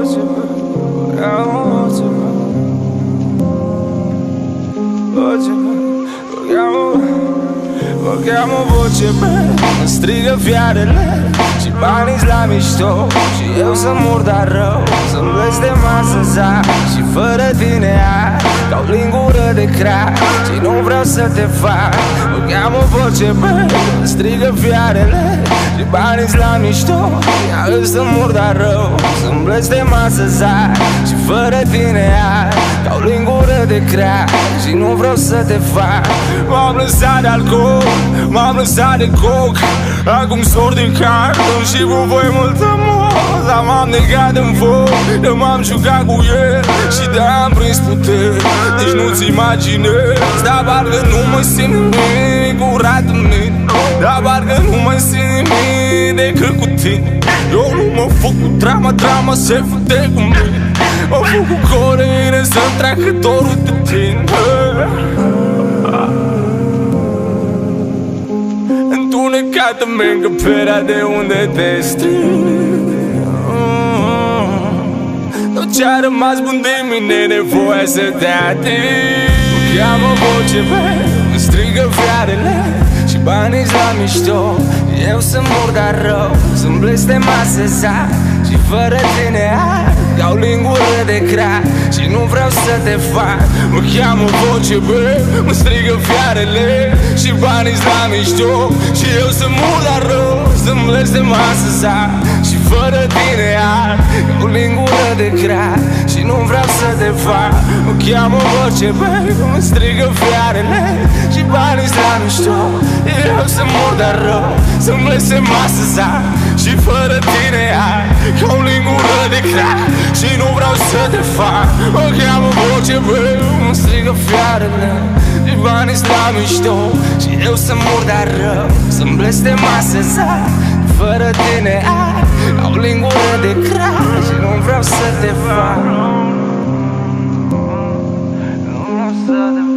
voce, voce, voce, chiamo voce, îmi strigă fiarele și banii-s la mișto și eu să mor dar rău, să-mi blestem să zac și fără tine ar ca o lingură de crack și nu vreau să te fac. Mă cheamă voce, îmi strigă fiarele și banii-s la mișto și să mor dar rău, să-mi blestem să zac și fără tine ar ca o lingură de crack și nu vreau să te fac. M-am lăsat de alcool, m-am lăsat de coc, acum sor din carton și cu voi multă moza. M-am negat în foc, de m-am jucat cu el și de-am prins puteri, deci nu-ți imaginezi. Dar parcă nu mă simt nimic curat în mine, dar parcă nu mă simt nimic decât cu tine. Eu nu mă fug cu drama, drama se fute cu mine. Mă fug cu coreină să-mi treacă dorul de tine. Întunecată în încăperea de unde te stric. Tot ce-a rămas bun de mine e nevoia să te ating. Mă cheamă voce, îmi strigă fiarele și banii-s la mișto. Eu să mor dar rău, să-mi blestem să zac și fără tine ar ca o lingură de crack și nu vreau să te fac. Mă cheamă voce, îmi strigă fiarele și banii-s la mișto și eu să mor dar rău, să-mi blestem să zac și fără tine ar ca o lingură de crack și nu vreau să te fac. Mă cheamă voce, îmi strigă fiarele și banii-s la mișto. Eu să mor dar rău, să-mi blestem să zac și fără tine ar ca o lingură de crack și nu vreau să te fac. Mă cheamă voce, îmi strigă fiarele și banii-s la mișto și eu să mor dar rău, să-mi blestem să zac fără tine ar ca o lingură de crack și nu vreau să te fac. Nu vreau să te fac.